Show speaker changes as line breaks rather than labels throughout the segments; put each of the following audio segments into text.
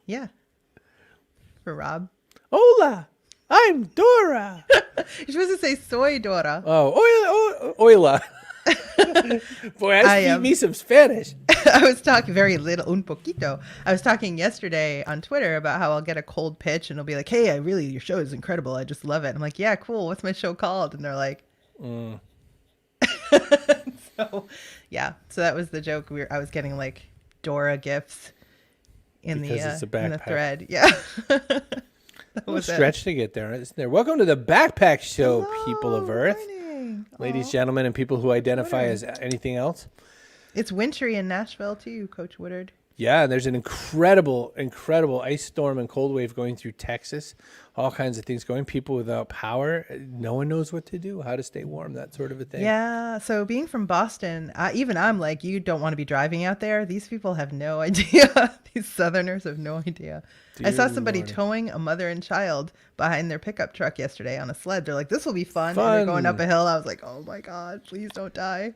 Yeah. For Rob.
Hola, I'm Dora.
You're supposed to say soy Dora.
Oh, Oila. Boy, speak me some Spanish.
I was talking very little, un poquito. I was talking yesterday on Twitter about how I'll get a cold pitch and it'll be like, hey, your show is incredible. I just love it. I'm like, yeah, cool. What's my show called? And they're like, So, yeah. So that was the joke. I was getting like Dora gifts in the thread. Yeah.
That was stretch to get there, isn't there? Welcome to the Backpack Show, people of Earth. Ladies, gentlemen, and people who identify as anything else.
It's wintry in Nashville, too, Coach Woodard.
Yeah, and there's an incredible ice storm and cold wave going through Texas. All kinds of things going. People without power. No one knows what to do, how to stay warm, that sort of a thing.
Yeah, so being from Boston, even I'm like, you don't want to be driving out there. These people have no idea. These Southerners have no idea. I saw somebody towing a mother and child behind their pickup truck yesterday on a sled. They're like, this will be fun. And they're going up a hill. I was like, oh my God, please don't die.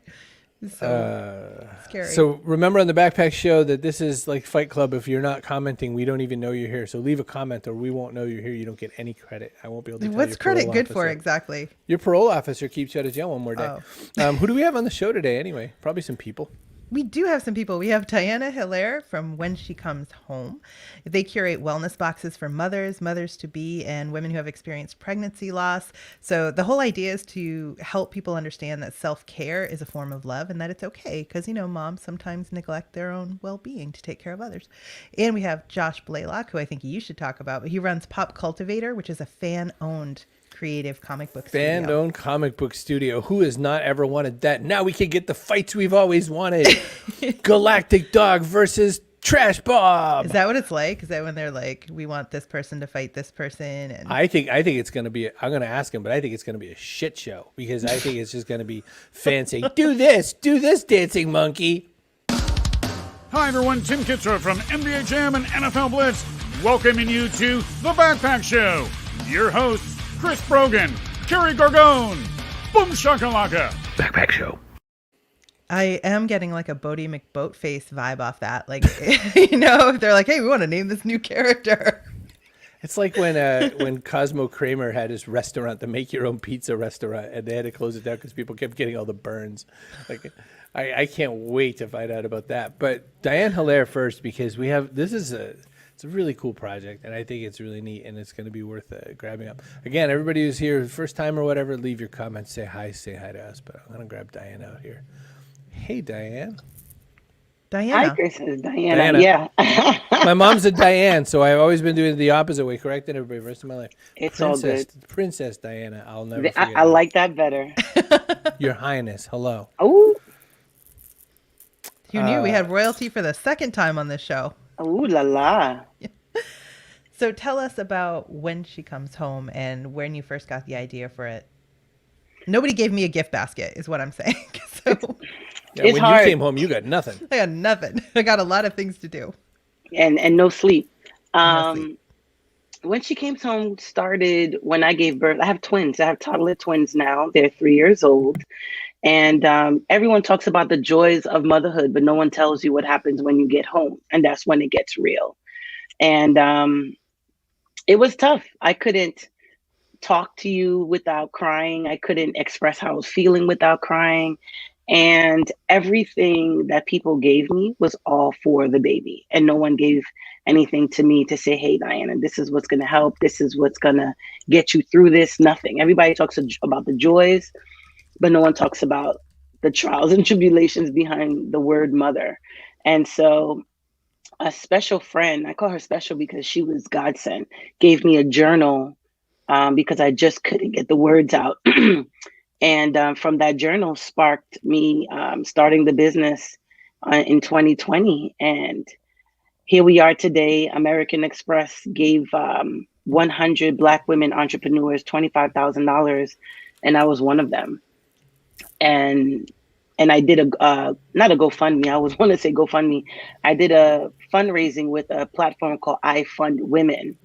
So scary.
So remember on the Backpack Show that this is like Fight Club. If you're not commenting, we don't even know you're here. So leave a comment or we won't know you're here. You don't get any credit. I won't be able to tell
What's credit good
officer.
For exactly?
Your parole officer keeps you out of jail one more day. Who do we have on the show today anyway? Probably some people.
We do have some people. We have Diana Hilaire from When She Comes Home. They curate wellness boxes for mothers, mothers-to-be, and women who have experienced pregnancy loss. So the whole idea is to help people understand that self-care is a form of love and that it's okay because, moms sometimes neglect their own well-being to take care of others. And we have Josh Blaylock, who I think you should talk about, but he runs Pop Cultivator, which is a fan-owned creative comic book studio.
Fan-owned comic book studio. Who has not ever wanted that? Now we can get the fights we've always wanted. Galactic Dog versus Trash Bob.
Is that what it's like? Is that when they're like, we want this person to fight this person? And
I think it's going to be, I'm going to ask him, but I think it's going to be a shit show because I think it's just going to be fans saying, do this, dancing monkey.
Hi, everyone. Tim Kitzrow from NBA Jam and NFL Blitz, welcoming you to The Backpack Show. Your hosts, Chris Brogan, Kerry Gargone, Boom Shakalaka.
Backpack Show.
I am getting like a Bodie McBoatface vibe off that. Like, they're like, hey, we want to name this new character.
It's like when Cosmo Kramer had his restaurant, the make your own pizza restaurant, and they had to close it down because people kept getting all the burns. Like, I can't wait to find out about that. But Diane Hilaire first, because it's a really cool project, and I think it's really neat, and it's going to be worth grabbing up. Again, everybody who's here, first time or whatever, leave your comments, say hi to us. But I'm going to grab Diane out here. Hey, Diane.
Diana.
Hi, Chris. It's Diana. Yeah.
My mom's a Diane, so I've always been doing it the opposite way, correcting everybody the rest of my life.
It's all good.
Princess Diana. I'll never forget.
I like that better.
Your Highness. Hello.
Oh.
You knew we had royalty for the second time on this show.
Ooh la la.
So tell us about When She Comes Home and when you first got the idea for it. Nobody gave me a gift basket is what I'm saying. So
it's
when
hard.
You came home, you got nothing.
I got nothing. I got a lot of things to do.
And no sleep.
No sleep.
When She Came Home started when I gave birth. I have twins. I have toddler twins now. They're 3 years old. And everyone talks about the joys of motherhood, but no one tells you what happens when you get home. And that's when it gets real. And it was tough. I couldn't talk to you without crying. I couldn't express how I was feeling without crying. And everything that people gave me was all for the baby. And no one gave anything to me to say, hey, Diana, this is what's going to help. This is what's going to get you through this. Nothing. Everybody talks about the joys, but no one talks about the trials and tribulations behind the word mother. And so a special friend, I call her special because she was godsend, gave me a journal because I just couldn't get the words out. And from that journal sparked me starting the business in 2020. And here we are today. American Express gave 100 Black women entrepreneurs $25,000, and I was one of them. And I did not a GoFundMe. I was want to say GoFundMe. I did a fundraising with a platform called I Fund Women,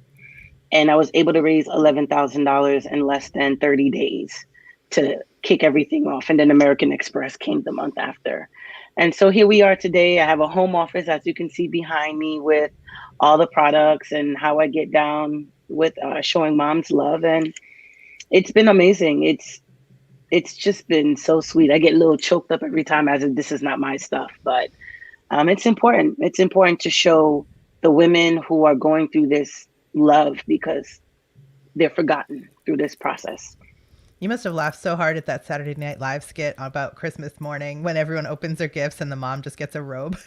and I was able to raise $11,000 in less than 30 days to kick everything off. And then American Express came the month after. And so here we are today. I have a home office, as you can see behind me, with all the products and how I get down with showing moms love. And it's been amazing. It's just been so sweet. I get a little choked up every time as if this is not my stuff, but it's important. It's important to show the women who are going through this love because they're forgotten through this process.
You must have laughed so hard at that Saturday Night Live skit about Christmas morning when everyone opens their gifts and the mom just gets a robe.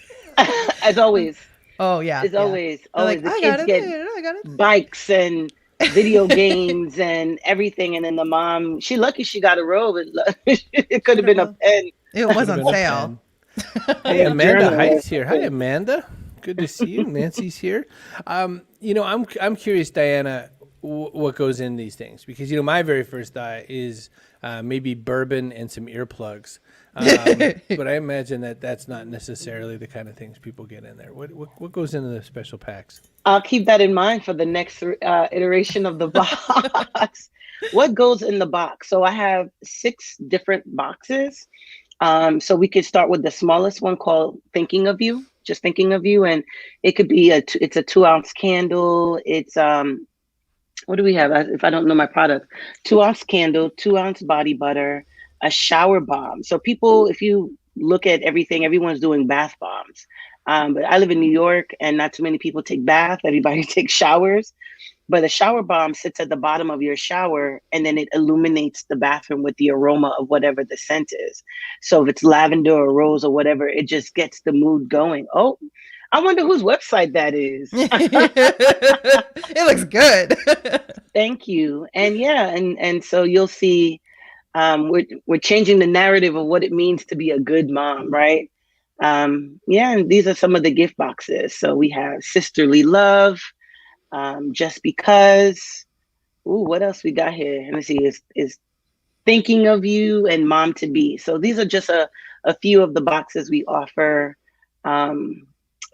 As always.
Oh, yeah.
As always.
They're
Always.
like,
The kids
I got
get
it.
bikes and video games and everything. And then the mom, she lucky she got a robe. It could have been a pen.
It was on sale.
Hey, Amanda
Journal.
Height's here. Hi, Amanda. Good to see you. Nancy's here. I'm curious, Diana, what goes in these things, because my very first thought is maybe bourbon and some earplugs, but I imagine that's not necessarily the kind of things people get in there. What goes into the special packs?
I'll keep that in mind for the next iteration of the box. What goes in the box? So I have 6 different boxes. So we could start with the smallest one called Thinking of You, just thinking of you. And it could be it's a 2-ounce candle. It's, what do we have? If I don't know my product, 2-ounce candle, 2-ounce body butter, a shower bomb. So people, if you look at everything, everyone's doing bath bombs. But I live in New York and not too many people take bath. Everybody takes showers. But a shower bomb sits at the bottom of your shower and then it illuminates the bathroom with the aroma of whatever the scent is. So if it's lavender or rose or whatever, it just gets the mood going. Oh, I wonder whose website that is.
It looks good.
Thank you. And yeah, and so you'll see we're changing the narrative of what it means to be a good mom, right? And these are some of the gift boxes. So we have Sisterly Love, Just Because. Ooh, what else we got here? Let me see. Is Thinking of You and Mom to Be. So these are just a few of the boxes we offer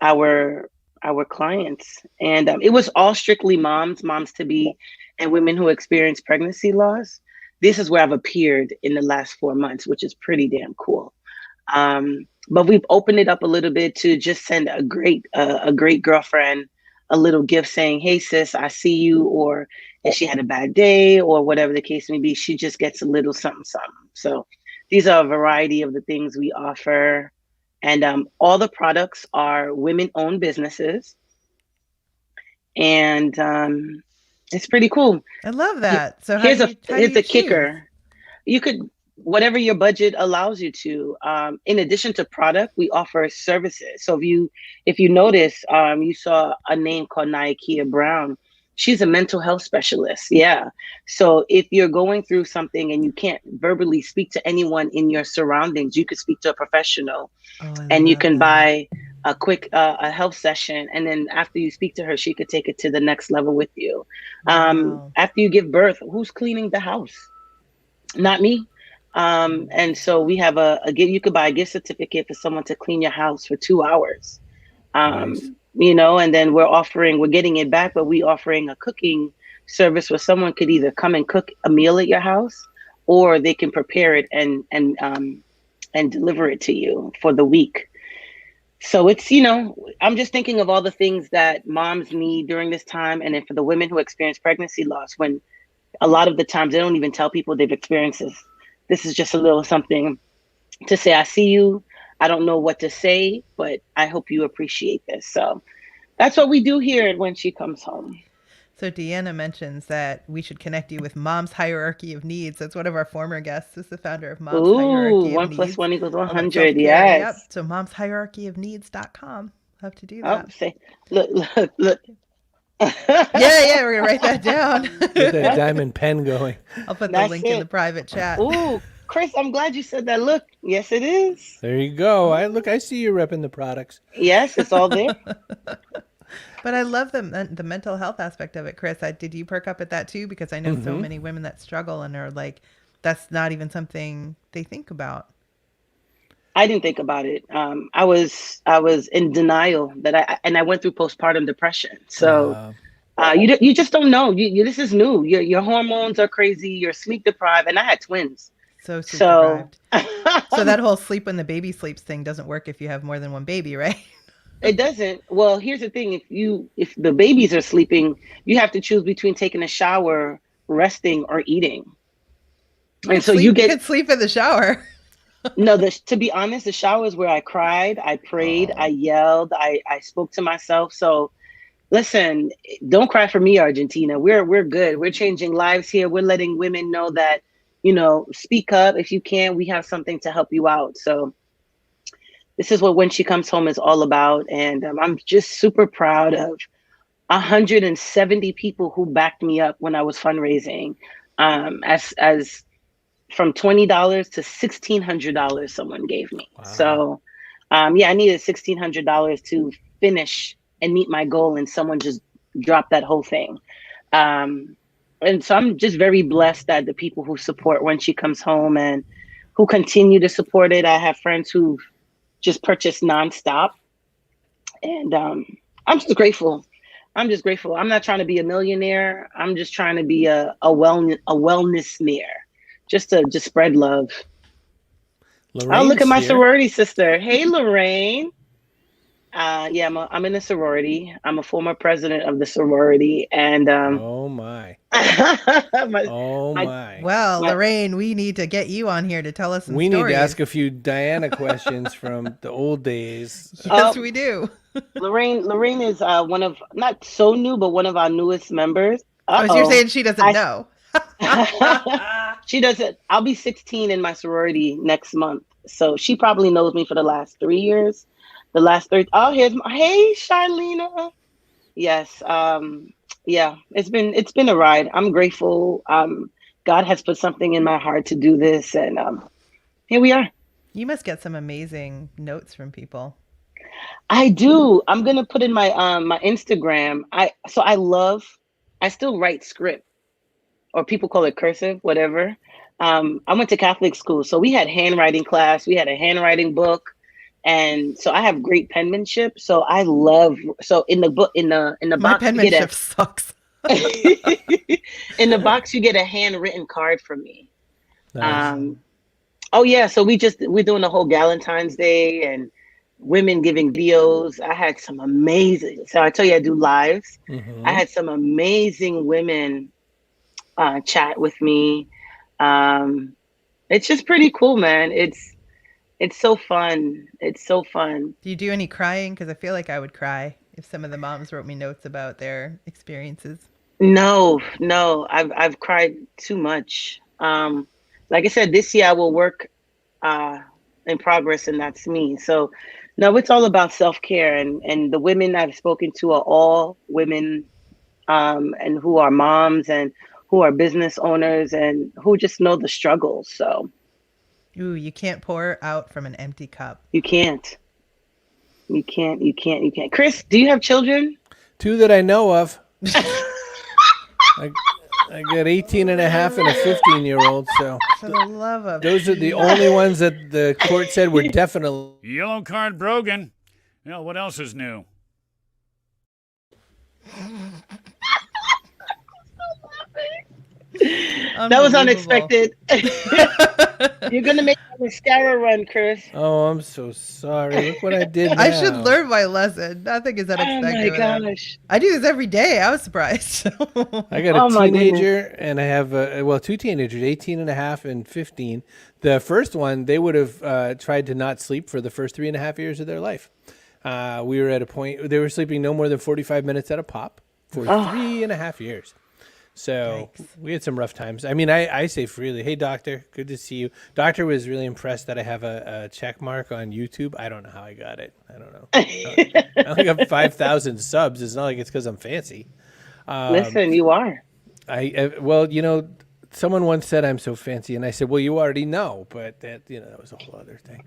our clients. And it was all strictly moms to be, and women who experience pregnancy loss. This is where I've appeared in the last 4 months, which is pretty damn cool. But we've opened it up a little bit to just send a great girlfriend a little gift saying, hey, sis, I see you. Or if she had a bad day or whatever the case may be, she just gets a little something, something. So these are a variety of the things we offer. And all the products are women-owned businesses. And it's pretty cool.
I love that. So
here's the kicker. You could, whatever your budget allows you to. In addition to product, we offer services. So if you notice, you saw a name called Naikia Brown. She's a mental health specialist. Yeah. So if you're going through something and you can't verbally speak to anyone in your surroundings, you could speak to a professional, and you can buy a quick a health session. And then after you speak to her, she could take it to the next level with you.
Wow.
After you give birth, who's cleaning the house? Not me. And so we have you could buy a gift certificate for someone to clean your house for 2 hours.
Nice.
And then we're getting it back, but we're offering a cooking service where someone could either come and cook a meal at your house, or they can prepare it and deliver it to you for the week. So it's, I'm just thinking of all the things that moms need during this time. And then for the women who experience pregnancy loss, when a lot of the times they don't even tell people they've experienced this. This is just a little something to say, I see you. I don't know what to say, but I hope you appreciate this. So that's what we do here at When She Comes Home.
So Deanna mentions that we should connect you with Mom's Hierarchy of Needs. That's one of our former guests, is the founder of Mom's Hierarchy of Needs.
1 + 1 =
All about
100.
self-care.
Yes.
Yep. So momshierarchyofneeds.com. Have to do that.
Oh, say, look.
Yeah, we're gonna write that down.
Get that diamond pen going.
I'll put the
That's
link in
it.
the private chat.
Ooh, Chris, I'm glad you said that. Look, yes, it is.
There you go. I see you repping the products.
Yes, it's all there.
But I love the mental health aspect of it, Chris. Did you perk up at that too? Because I know so many women that struggle and are like, that's not even something they think about.
I didn't think about it. I was in denial that I went through postpartum depression. So you just don't know. This is new. Your hormones are crazy. You're sleep deprived, and I had twins.
So sleep deprived. So that whole sleep when the baby sleeps thing doesn't work if you have more than one baby, right?
It doesn't. Well, here's the thing. If the babies are sleeping, you have to choose between taking a shower, resting, or eating. And so
You could sleep in the shower.
No, to be honest, the shower is where I cried, I prayed, I yelled, I spoke to myself. So listen, don't cry for me, Argentina. We're good. We're changing lives here. We're letting women know that, speak up if you can. We have something to help you out. So this is what When She Comes Home is all about. And I'm just super proud of 170 people who backed me up when I was fundraising. As from $20 to $1,600 someone gave me. Wow. So I needed $1,600 to finish and meet my goal, and someone just dropped that whole thing. And so I'm just very blessed that the people who support When She Comes Home and who continue to support it. I have friends who've just purchased nonstop. And I'm just grateful. I'm not trying to be a millionaire. I'm just trying to be a wellness-naire. Just to spread love.
Lorraine's
look at my
here.
sorority sister. Hey, Lorraine. I'm in a sorority. I'm a former president of the sorority, and
oh my.
Well, Lorraine, we need to get you on here to tell us some stories.
We need to ask a few Diana questions from the old days.
Yes, we do.
Lorraine is one of, not so new, but one of our newest members.
Oh, so you're saying she doesn't know?
She doesn't. I'll be 16 in my sorority next month. So she probably knows me for the last 3 years. The last 30. Oh, hey, Charlena. Yes. It's been a ride. I'm grateful. God has put something in my heart to do this. And here we are.
You must get some amazing notes from people.
I do. I'm going to put in my my Instagram. I still write script. Or people call it cursive, whatever. I went to Catholic school, so we had handwriting class. We had a handwriting book, and so I have great penmanship. So I love. So in the book, in the
My
box,
penmanship sucks.
in the box, you get a handwritten card from me.
Nice.
So we're doing the whole Valentines Day and women giving videos. I had some amazing. So I tell you, I do lives.
Mm-hmm.
I had some amazing women. Chat with me. It's just pretty cool, man. It's so fun. It's so fun.
Do you do any crying? Because I feel like I would cry if some of the moms wrote me notes about their experiences.
No, I've cried too much. Like I said, this year I will work in progress, and that's me. So no, it's all about self-care, and the women I've spoken to are all women and who are moms and who are business owners and who just know the struggles. So,
ooh, you can't pour out from an empty cup.
You can't. Chris, do you have children?
2 that I know of. I got 18 and a half and a 15-year-old. So
For the love of
those are the only ones that the court said were definitely.
Yellow card Brogan. What else is new?
That was unexpected. You're going to make a mascara run, Chris.
Oh, I'm so sorry. Look what I did now.
I should learn my lesson. Nothing is unexpected.
Oh my gosh.
I do this every day. I was surprised.
I got a teenager and I have, 2 teenagers, 18 and a half and 15. The first one, they would have tried to not sleep for the first 3.5 years of their life. We were at a point, they were sleeping no more than 45 minutes at a pop for 3.5 years. So we had some rough times. I mean, I say freely, hey, doctor, good to see you. Doctor was really impressed that I have a check mark on YouTube. I don't know how I got it. I don't know. I only got 5,000 subs. It's not like it's because I'm fancy.
Listen, you are.
Someone once said I'm so fancy, and I said, well, you already know. But that was a whole other thing.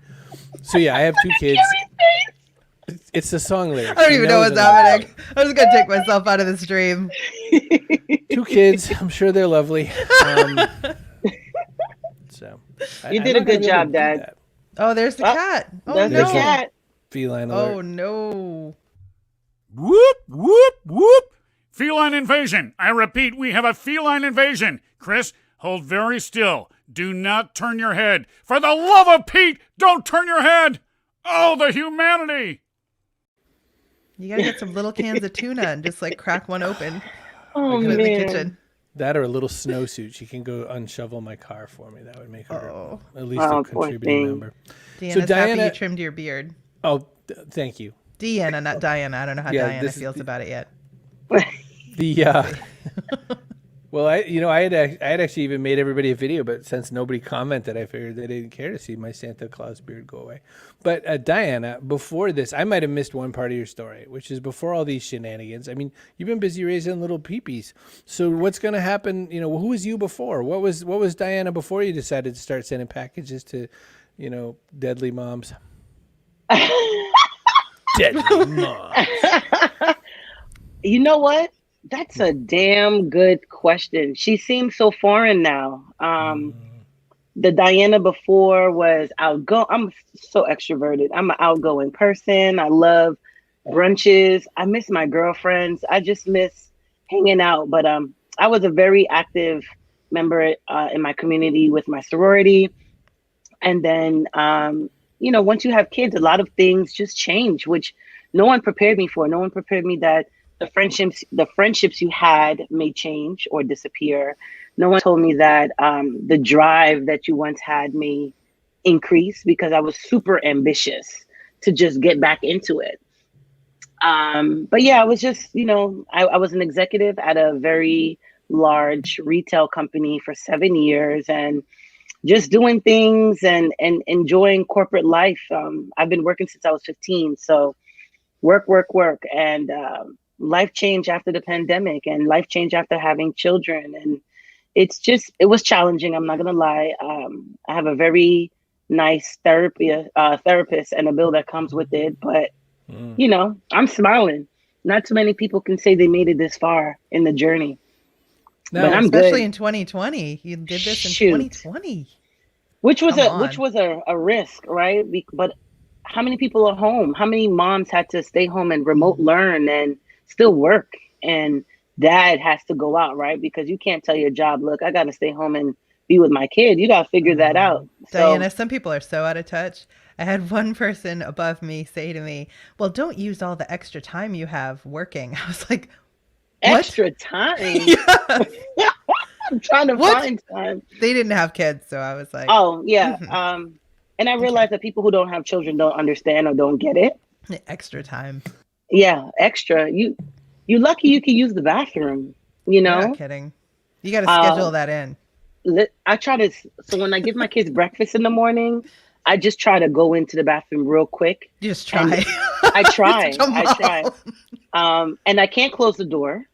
So, yeah, I have 2 kids. It's the song lyrics.
I don't even know what's happening. I'm just going to take myself out of the stream.
2 kids. I'm sure they're lovely.
You did a good job, Dad.
Oh, there's the cat. Oh,
there's
no.
the cat.
Feline alert.
Oh, no.
Whoop, whoop, whoop. Feline invasion. I repeat, we have a feline invasion. Chris, hold very still. Do not turn your head. For the love of Pete, don't turn your head. Oh, the humanity.
You gotta get some little cans of tuna and just like crack one open.
Oh
Put it in the
man.
kitchen.
That or a little snowsuit. She can go unshovel my car for me. That would make her
Oh.
at least
Oh,
a
poor
contributing
thing.
member.
Deanna's happy you trimmed your beard.
Oh, thank you.
Deanna, not Diana. I don't know how
Yeah,
Diana feels about it yet.
The well, I had actually even made everybody a video, but since nobody commented, I figured they didn't care to see my Santa Claus beard go away. But Diana, before this, I might have missed one part of your story, which is before all these shenanigans. I mean, you've been busy raising little peepees. So what's going to happen? You know, who was you before? What was Diana before you decided to start sending packages to, deadly moms? Deadly moms.
You know what? That's a damn good question. She seems so foreign now. The Diana before was outgoing. I'm so extroverted. I'm an outgoing person. I love brunches. I miss my girlfriends. I just miss hanging out. But I was a very active member in my community with my sorority. And then, once you have kids, a lot of things just change, which no one prepared me for. No one prepared me that the friendships you had may change or disappear. No one told me that the drive that you once had may increase, because I was super ambitious to just get back into it. But yeah, I was just, I was an executive at a very large retail company for 7 years and just doing things and enjoying corporate life. I've been working since I was 15. So work. And life changed after the pandemic, and life changed after having children. And it was challenging. I'm not going to lie. I have a very nice therapist and a bill that comes with it. But, I'm smiling. Not too many people can say they made it this far in the journey.
No,
but I'm
especially
good.
in 2020. You did this in
Shoot.
2020.
Which was a risk, right? But how many people are home? How many moms had to stay home and remote learn and still work? And dad has to go out, right? Because you can't tell your job, look, I got to stay home and be with my kid. You got to figure that out.
Diana, some people are so out of touch. I had one person above me say to me, well, don't use all the extra time you have working. I was like, what?
Extra time?
Yeah.
I'm trying to find time.
They didn't have kids, so I was like,
oh, yeah. And I realized that people who don't have children don't understand or don't get it.
Extra time.
Yeah, extra. You're lucky you can use the bathroom,
You're not kidding. You got to schedule that in.
I try to, so when I give my kids breakfast in the morning, I just try to go into the bathroom real quick.
You just try.
I try. And I can't close the door,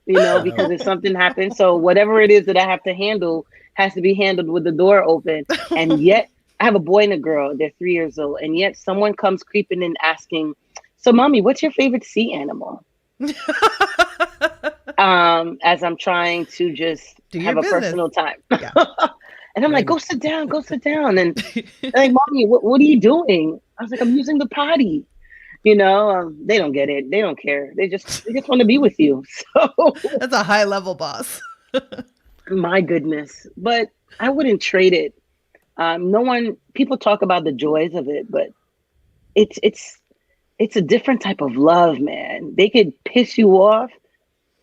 because if something happens. So whatever it is that I have to handle has to be handled with the door open. And yet I have a boy and a girl. They're 3 years old. And yet someone comes creeping in asking, so mommy, what's your favorite sea animal? As I'm trying to just have a personal time.
Yeah.
And I'm like, go sit down. And they're like, mommy, what are you doing? I was like, I'm using the potty. They don't get it. They don't care. They just want to be with you. So
that's a high level boss.
My goodness. But I wouldn't trade it. People talk about the joys of it, but it's a different type of love, man. They could piss you off,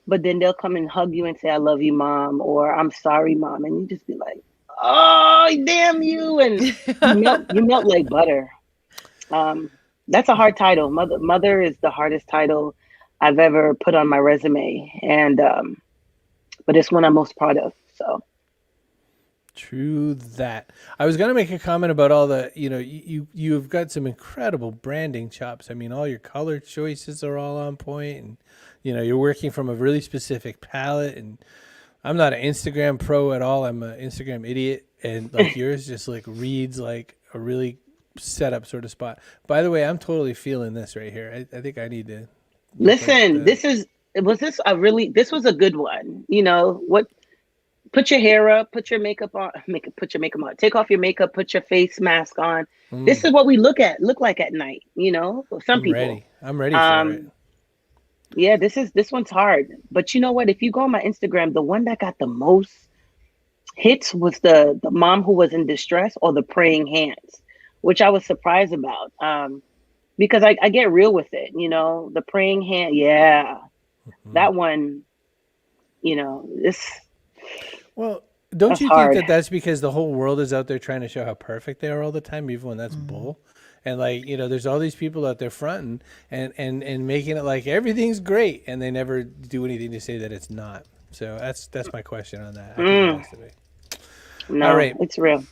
but then they'll come and hug you and say, I love you, mom, or I'm sorry, mom. And you just be like, oh, damn you. And you melt like butter. That's a hard title. Mother is the hardest title I've ever put on my resume. And, but it's one I'm most proud of. So.
True that. I was going to make a comment about all the, you've got some incredible branding chops. I mean, all your color choices are all on point, and, you're working from a really specific palette. And I'm not an Instagram pro at all. I'm an Instagram idiot. And like yours just like reads like a really set up sort of spot. By the way, I'm totally feeling this right here. I think I need to
listen. This was a good one. Put your hair up, put your makeup on, put your makeup on, take off your makeup, put your face mask on. This is what we look like at night, for some people.
I'm ready for it.
Yeah, this one's hard. But you know what? If you go on my Instagram, the one that got the most hits was the mom who was in distress, or the praying hands, which I was surprised about. because I get real with it. You know, the praying hand. Yeah, that one. You know,
Well, don't
that's
you think
hard.
that that's because the whole world is out there trying to show how perfect they are all the time, even when that's bull? And like, there's all these people out there fronting and making it like everything's great, and they never do anything to say that it's not. So that's my question on that. I think it has to be.
No,
All right.
it's real.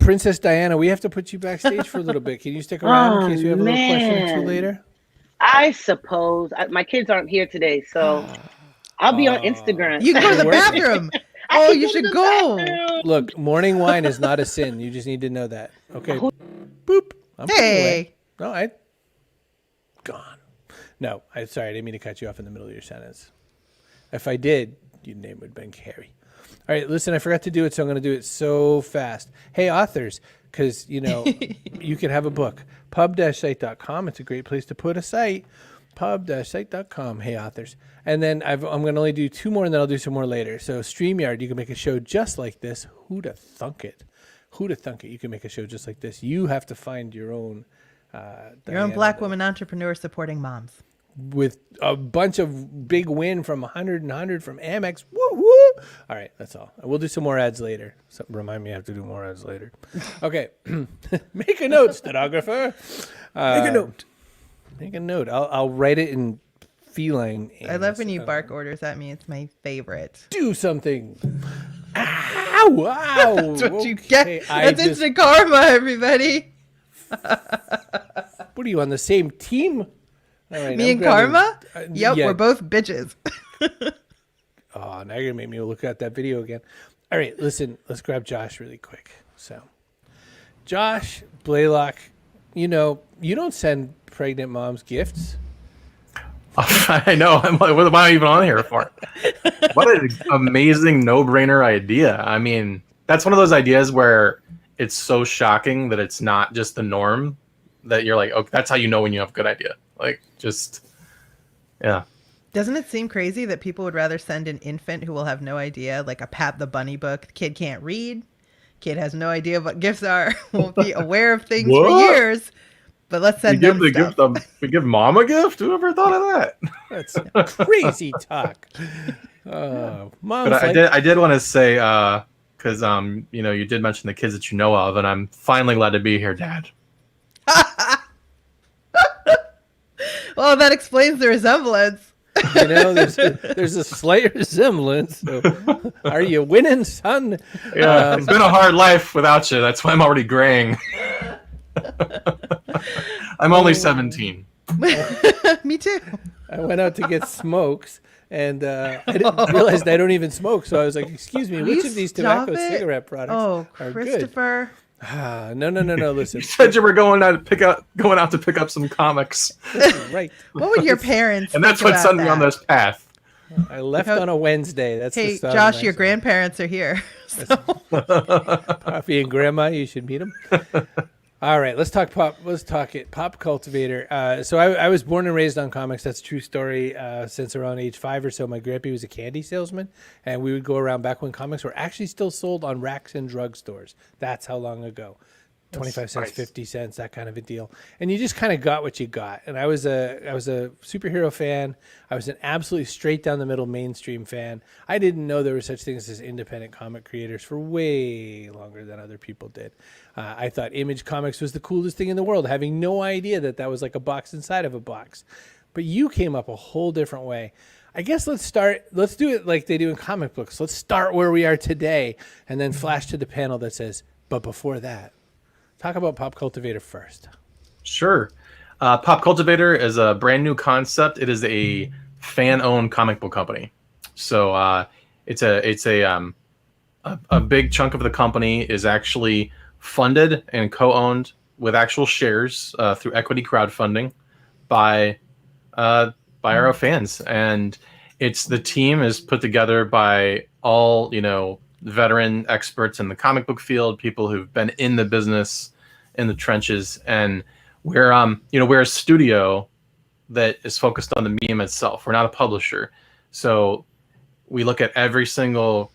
Princess Diana, we have to put you backstage for a little bit. Can you stick around in case we have a little question or two
Man.
later?
I suppose my kids aren't here today, so I'll be on Instagram.
You can go to the
Working.
bathroom.
I
Oh,
can
you
to
should
the
go.
bathroom.
Look, morning wine is not a sin. You just need to know that. Okay. Boop. I'm putting you away.
Hey.
No, gone. No, sorry, I didn't mean to cut you off in the middle of your sentence. If I did, your name would have been Carrie. All right, listen, I forgot to do it, so I'm going to do it so fast. Hey, authors, because, you can have a book. Pub-site.com. It's a great place to put a site. Pub-site.com. Hey, authors. And then I'm going to only do 2 more, and then I'll do some more later. So StreamYard, you can make a show just like this. Who'd have thunk it? Who'd have thunk it? You can make a show just like this. You have to find your own.
Your own Black woman entrepreneur supporting moms.
With a bunch of big win from 100 from Amex. Woo woo! All right, that's all. We'll do some more ads later. Remind me I have to do more ads later. Okay. Make a note, stenographer. Make a note. Make a note. I'll write it in feline.
I love when you bark orders at me. It's my favorite.
Do something. Ow! Wow!
That's what you get. That's instant karma, everybody.
What are you, on the same team? All right,
Me and Karma? Yep, we're both bitches.
Oh, now you're going to make me look at that video again. All right, listen, let's grab Josh really quick. So, Josh, Blaylock, you don't send pregnant moms gifts.
I know. What am I even on here for? What an amazing no-brainer idea. I mean, that's one of those ideas where it's so shocking that it's not just the norm, that you're like, okay, that's how you know when you have a good idea. Like, just, yeah.
Doesn't it seem crazy that people would rather send an infant who will have no idea, like a Pat the Bunny book? The kid can't read. Kid has no idea what gifts are. Won't be aware of things for years. But let's send them stuff.
We give mom a gift? Who ever thought of that?
That's crazy talk. Mom's
but I did want to say, because you did mention the kids that you know of, and I'm finally glad to be here, Dad.
Well, that explains the resemblance.
There's a slight resemblance. So, are you winning, son?
Yeah, it's been a hard life without you. That's why I'm already graying. I'm only 17.
Me too.
I went out to get smokes, and I didn't realize I don't even smoke. So I was like, "Excuse me, which of these tobacco cigarette products are
Christopher.
good?" No. Listen,
You said you were going out to pick up some comics.
Right.
What would your parents?
And that's
think
what
about
sent me
that?
on this path.
I left on a Wednesday. That's
Hey,
the start
Josh,
of
your
my-
grandparents are here. So.
Poppy and Grandma, you should meet them. All right, let's talk pop. Let's talk it. Pop Cultivator. So I was born and raised on comics. That's a true story. Since around age 5 or so, my grandpa was a candy salesman, and we would go around back when comics were actually still sold on racks in drugstores. That's how long ago. 25 cents, 50 cents, that kind of a deal. And you just kind of got what you got. And I was a superhero fan. I was an absolutely straight down the middle mainstream fan. I didn't know there were such things as independent comic creators for way longer than other people did. I thought Image Comics was the coolest thing in the world, having no idea that was like a box inside of a box. But you came up a whole different way. I guess let's do it like they do in comic books. Let's start where we are today and then flash to the panel that says, but before that, talk about Pop Cultivator first.
Sure. Pop Cultivator is a brand new concept. It is a fan-owned comic book company. So it's a big chunk of the company is actually funded and co-owned with actual shares through equity crowdfunding by our fans. And the team is put together by all, veteran experts in the comic book field, people who've been in the business, in the trenches, and we're a studio that is focused on the medium itself. We're not a publisher, so we look at every single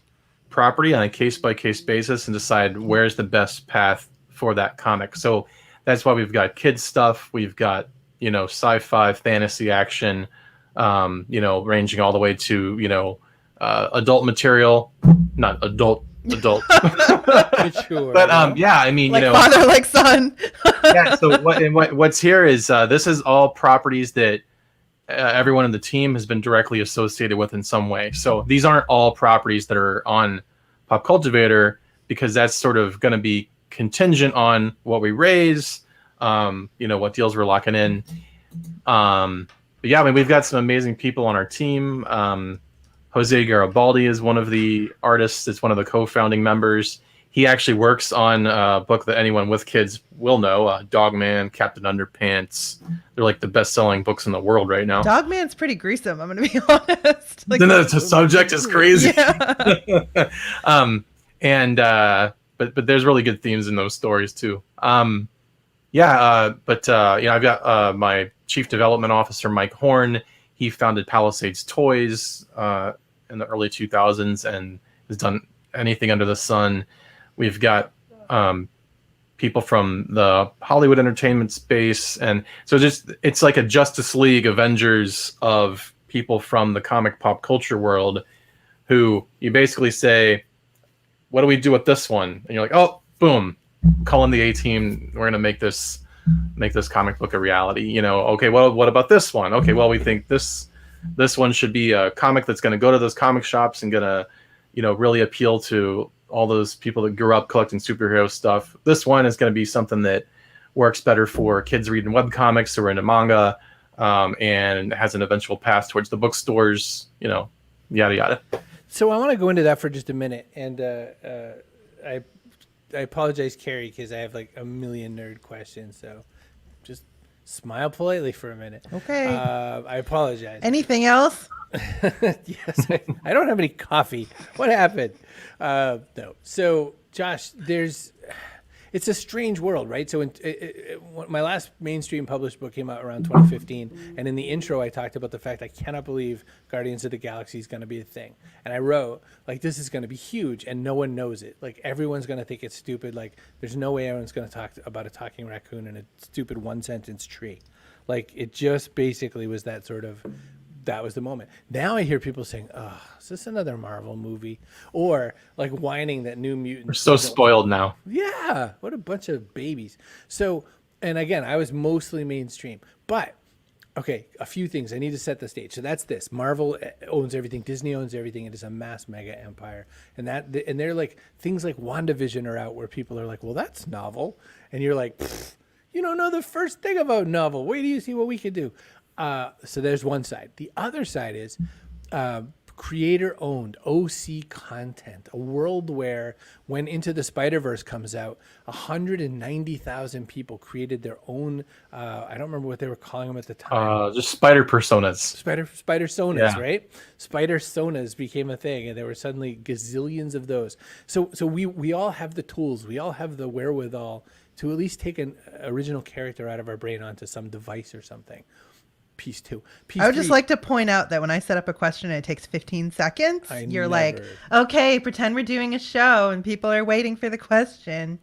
property on a case-by-case basis and decide where's the best path for that comic. So that's why we've got kids stuff, we've got sci-fi, fantasy, action, ranging all the way to adult material, not adult.
Sure.
But yeah, I mean,
Like father, like son.
yeah. So what's here is this is all properties that everyone in the team has been directly associated with in some way. So these aren't all properties that are on Pop Cultivator, because that's sort of going to be contingent on what we raise, what deals we're locking in. But yeah, I mean, we've got some amazing people on our team. Jose Garibaldi is one of the artists. It's one of the co-founding members. He actually works on a book that anyone with kids will know, Dogman, Captain Underpants. They're like the best-selling books in the world right now.
Dogman's pretty gruesome, I'm going to be honest. Like,
The subject is crazy.
Yeah.
But there's really good themes in those stories too. I've got my chief development officer, Mike Horn. He founded Palisades Toys in the early 2000s and has done anything under the sun. We've got people from the Hollywood entertainment space, and so it's like a Justice League Avengers of people from the comic pop culture world, who you basically say, what do we do with this one? And you're like, oh, boom, call in the A-team. We're gonna make this comic book a reality. Okay, well, what about this one? Okay, well, we think this one should be a comic that's going to go to those comic shops and gonna really appeal to all those people that grew up collecting superhero stuff. This one is going to be something that works better for kids reading webcomics or into manga, and has an eventual path towards the bookstores, yada yada.
So I want to go into that for just a minute, and I apologize, Carrie, because I have like a million nerd questions. So just smile politely for a minute.
Okay.
I apologize.
Anything else?
Yes, I don't have any coffee. What happened? No. So Josh, it's a strange world, right? So my last mainstream published book came out around 2015, and in the intro I talked about the fact I cannot believe Guardians of the Galaxy is going to be a thing. And I wrote, like, this is going to be huge and no one knows it. Like, everyone's going to think it's stupid. Like, there's no way everyone's going to talk about a talking raccoon and a stupid one-sentence tree. Like, it just basically was that was the moment. Now I hear people saying, oh, is this another Marvel movie? Or like whining that New Mutants.
We're so spoiled now.
Yeah. What a bunch of babies. So, and again, I was mostly mainstream, but okay, a few things. I need to set the stage. So that's this. Marvel owns everything. Disney owns everything. It is a mass mega empire. And they're like, things like WandaVision are out where people are like, well, that's novel. And you're like, you don't know the first thing about novel. Wait till you see what we can do. So there's one side. The other side is creator-owned OC content, a world where when Into the Spider-Verse comes out, 190,000 people created their own, I don't remember what they were calling them at the time.
Just spider personas.
Spider-sonas, yeah. Right? Spider-sonas became a thing, and there were suddenly gazillions of those. So we all have the tools. We all have the wherewithal to at least take an original character out of our brain onto some device or something. Piece two.
I would just like to point out that when I set up a question and it takes 15 seconds, you're like, okay, pretend we're doing a show and people are waiting for the question.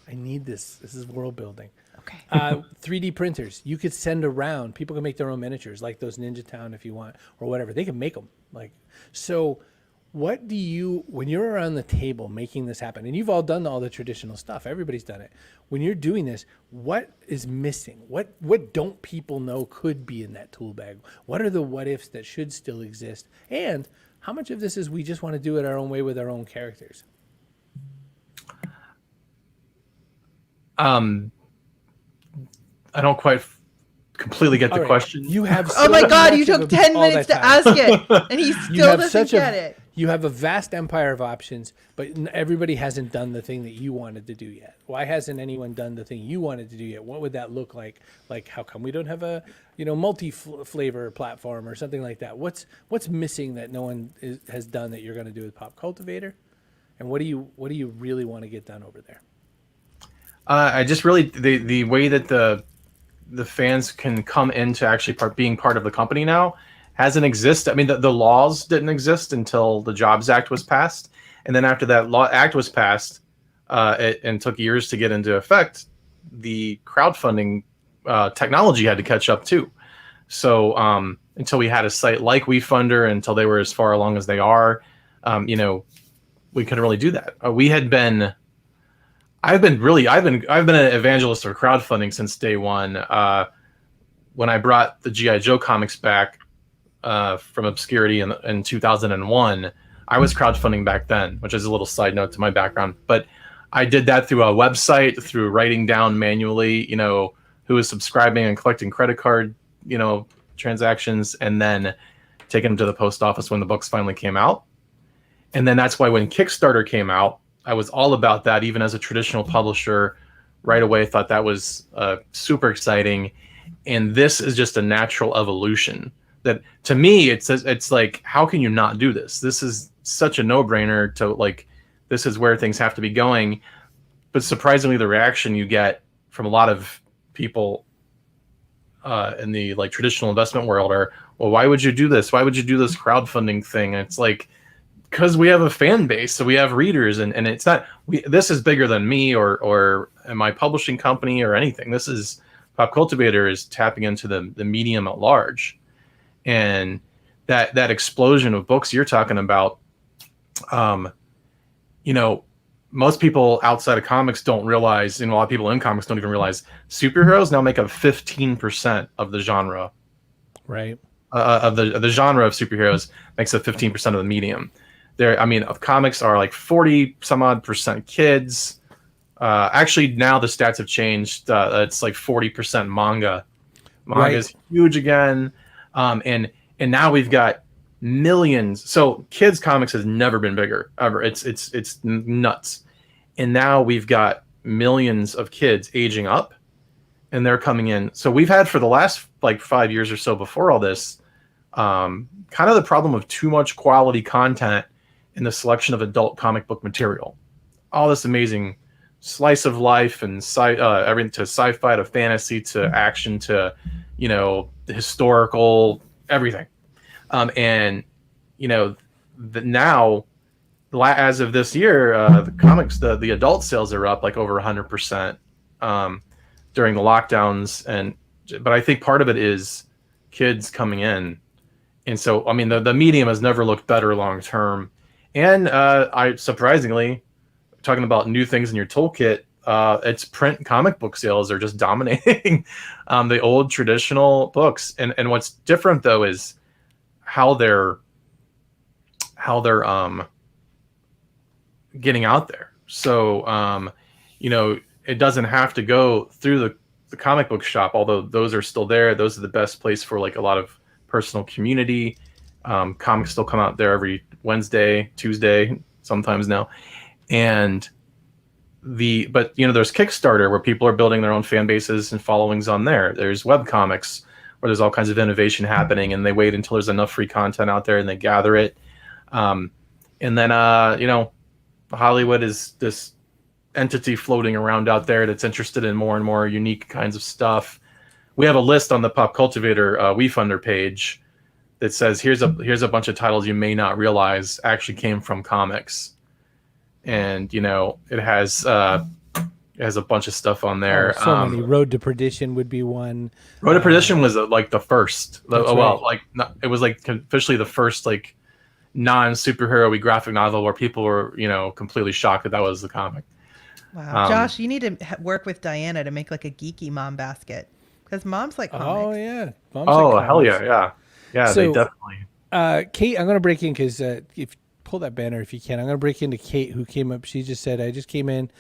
I need this. This is world building.
Okay.
3D printers. You could send around. People can make their own miniatures, like those Ninja Town if you want, or whatever. They can make them. So what do you, when you're around the table making this happen, and you've all done all the traditional stuff, everybody's done it. When you're doing this, what is missing? What don't people know could be in that tool bag? What are the what ifs that should still exist? And how much of this is we just want to do it our own way with our own characters?
I don't quite completely get the question.
You have
oh my God, you took 10 minutes to ask it, and he still doesn't get it.
You have a vast empire of options, but everybody hasn't done the thing that you wanted to do yet. Why hasn't anyone done the thing you wanted to do yet? What would that look like? Like, how come we don't have a multi-flavor platform or something like that? What's missing that no one has done that you're going to do with Pop Cultivator? And what do you really want to get done over there?
I just really the way that the fans can come into actually being part of the company now hasn't existed. I mean, the laws didn't exist until the Jobs Act was passed. And then after that act was passed, and took years to get into effect, the crowdfunding technology had to catch up too. So until we had a site like WeFunder, until they were as far along as they are, we couldn't really do that. I've been an evangelist for crowdfunding since day one. When I brought the G.I. Joe comics back from obscurity in 2001, I was crowdfunding back then, which is a little side note to my background. But I did that through a website, through writing down manually, who was subscribing and collecting credit card, transactions, and then taking them to the post office when the books finally came out. And then that's why when Kickstarter came out, I was all about that, even as a traditional publisher. Right away, thought that was super exciting. And this is just a natural evolution. That to me, it's like, how can you not do this? This is such a no-brainer to like, this is where things have to be going. But surprisingly, the reaction you get from a lot of people in the like traditional investment world are, well, why would you do this? Why would you do this crowdfunding thing? And it's like, because we have a fan base, so we have readers, and it's not, this is bigger than me or my publishing company or anything. This is, Pop Cultivator is tapping into the medium at large. And that explosion of books you're talking about, most people outside of comics don't realize, a lot of people in comics don't even realize superheroes now make up 15% of the genre.
Right.
Of the genre of superheroes makes up 15% of the medium. Comics are like 40 some odd % kids. Actually, now the stats have changed. It's like 40% manga. Manga is huge again. And now we've got millions. So kids comics has never been bigger ever. It's nuts. And now we've got millions of kids aging up, and they're coming in. So we've had for the last like 5 years or so before all this, kind of the problem of too much quality content in the selection of adult comic book material. All this amazing slice of life and everything, to sci-fi to fantasy to action to, historical, everything. Now, as of this year, the comics, the adult sales are up like over 100% during the lockdowns. But I think part of it is kids coming in. And so, the medium has never looked better long term. And I surprisingly, talking about new things in your toolkit, it's print comic book sales are just dominating the old traditional books. And what's different though is how they're getting out there. So it doesn't have to go through the comic book shop, although those are still there. Those are the best place for like a lot of personal community. Comics still come out there every Wednesday, Tuesday, sometimes now. But there's Kickstarter where people are building their own fan bases and followings on there. There's webcomics where there's all kinds of innovation happening, and they wait until there's enough free content out there and they gather it. And then Hollywood is this entity floating around out there that's interested in more and more unique kinds of stuff. We have a list on the Pop Cultivator WeFunder page that says here's a bunch of titles you may not realize actually came from comics. And it has a bunch of stuff on there.
Many. Road to Perdition would be one.
Road to Perdition was like the first.
Right.
It was like officially the first like non-superhero-y graphic novel where people were completely shocked that was the comic.
Wow, Josh, you need to work with Diana to make like a geeky mom basket, because moms like comics.
Oh yeah.
Hell yeah. So, they definitely.
Kate, I'm going to break in because if pull that banner if you can. I'm going to break into Kate, who came up. She just said, I just came in,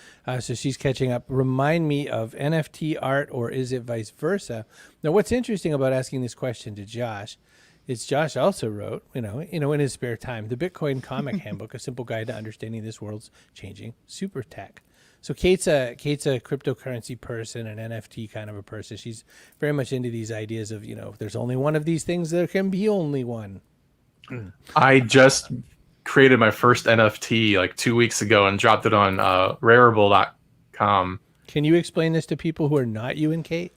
so she's catching up. Remind me of NFT art, or is it vice versa? Now, what's interesting about asking this question to Josh is Josh also wrote, in his spare time, the Bitcoin Comic Handbook, a simple guide to understanding this world's changing super tech. So Kate's a cryptocurrency person, an NFT kind of a person. She's very much into these ideas of, if there's only one of these things, there can be only one.
I just created my first NFT like 2 weeks ago and dropped it on Rarible.com.
Can you explain this to people who are not you and Kate?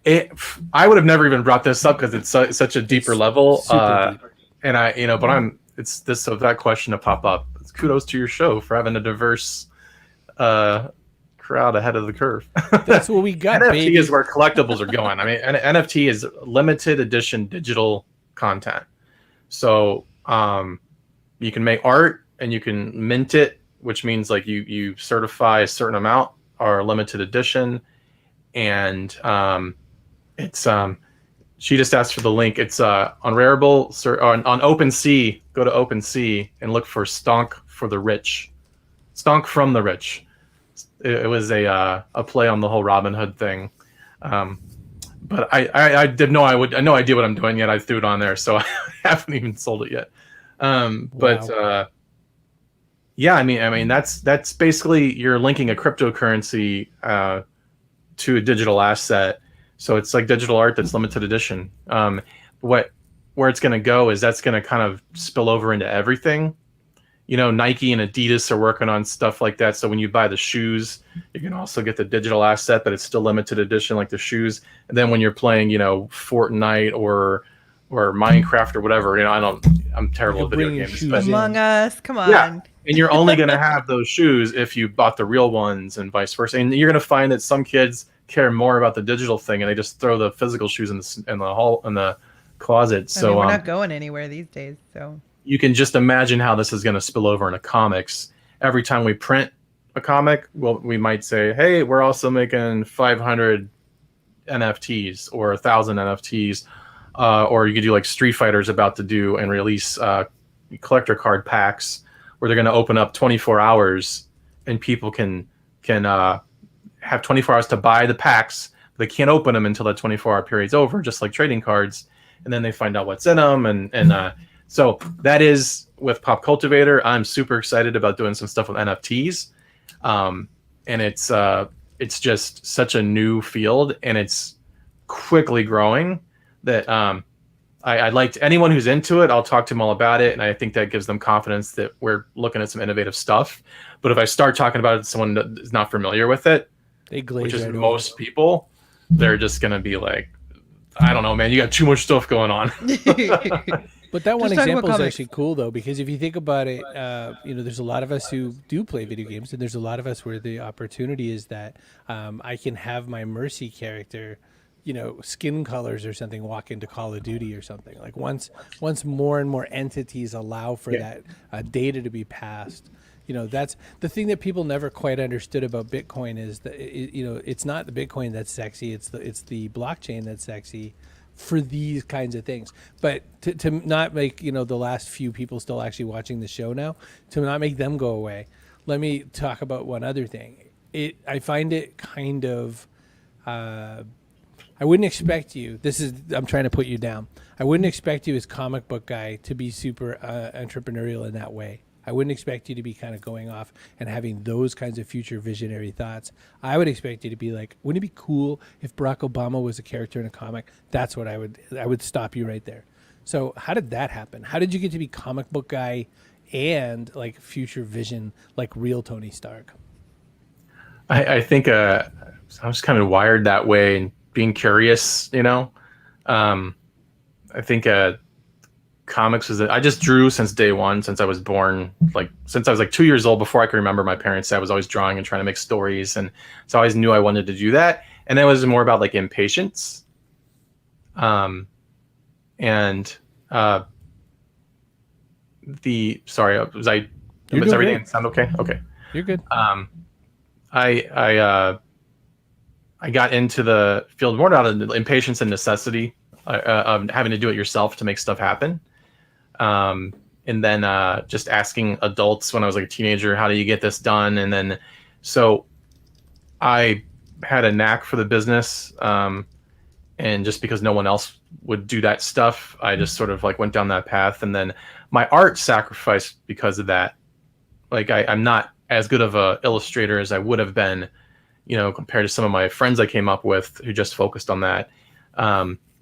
I would have never even brought this up because it's such a deeper level.
Super deep.
And it's this, so that question to pop up. Kudos to your show for having a diverse crowd ahead of the curve.
That's what we got.
NFT
baby.
is where collectibles are going. I mean, NFT is limited edition digital content. So you can make art and you can mint it, which means like you certify a certain amount or limited edition. And it's she just asked for the link. It's on Rarible on OpenSea. Go to OpenSea and look for Stonk for the Rich. Stonk from the Rich. It was a play on the whole Robin Hood thing. But I did know I had no idea what I'm doing yet. I threw it on there, so I haven't even sold it yet. But yeah, I mean that's basically you're linking a cryptocurrency to a digital asset. So it's like digital art that's limited edition. Where it's going to go is that's going to kind of spill over into everything. You know, Nike and Adidas are working on stuff like that. So when you buy the shoes, you can also get the digital asset, but it's still limited edition, like the shoes. And then when you're playing, you know, Fortnite or Minecraft or whatever, you know, I'm terrible at video games. But
Among Us, come on.
yeah, and you're only going to have those shoes if you bought the real ones and vice versa. And you're going to find that some kids care more about the digital thing and they just throw the physical shoes in the closet. So
we're not going anywhere these days. So
you can just imagine how this is going to spill over into comics. Every time we print a comic, well, we might say, hey, we're also making 500 NFTs or 1,000 NFTs. Or you could do like Street Fighter's about to do and release collector card packs where they're going to open up 24 hours and people can have 24 hours to buy the packs. They can't open them until that 24-hour period's over, just like trading cards. And then they find out what's in them. And so that is with Pop Cultivator. I'm super excited about doing some stuff with NFTs. And it's just such a new field and it's quickly growing that I'd like anyone who's into it, I'll talk to them all about it. And I think that gives them confidence that we're looking at some innovative stuff. But if I start talking about it to someone that is not familiar with it, which is most people, they're just going to be like, I don't know, man, you got too much stuff going on.
But that one example is actually cool, though, because if you think about it, you know, there's a lot of us who do play video games, and there's a lot of us where the opportunity is that I can have my Mercy character, you know, skin colors or something, walk into Call of Duty or something. Like once more and more entities allow for that data to be passed, you know, that's the thing that people never quite understood about Bitcoin is that you know, it's not the Bitcoin that's sexy, it's the blockchain that's sexy for these kinds of things. But to not make, you know, the last few people still actually watching the show now, to not make them go away, let me talk about one other thing. I find it kind of I wouldn't expect you, I'm trying to put you down. I wouldn't expect you as comic book guy to be super entrepreneurial in that way. I wouldn't expect you to be kind of going off and having those kinds of future visionary thoughts. I would expect you to be like, wouldn't it be cool if Barack Obama was a character in a comic? That's what I would stop you right there. So how did that happen? How did you get to be comic book guy and like future vision, like real Tony Stark?
I think I was kind of wired that way and being curious, you know. I think comics I just drew since day one, since I was born, like since I was like 2 years old. Before I could remember my parents, I was always drawing and trying to make stories, and so I always knew I wanted to do that. And it was more about like impatience. Sorry, was everything sound okay? Okay.
You're good.
I got into the field more out of impatience and necessity of having to do it yourself to make stuff happen. And then just asking adults when I was like a teenager, how do you get this done? And then, so I had a knack for the business. And just because no one else would do that stuff, I just sort of like went down that path. And then my art sacrificed because of that. Like I'm not as good of a illustrator as I would have been, you know, compared to some of my friends I came up with who just focused on that.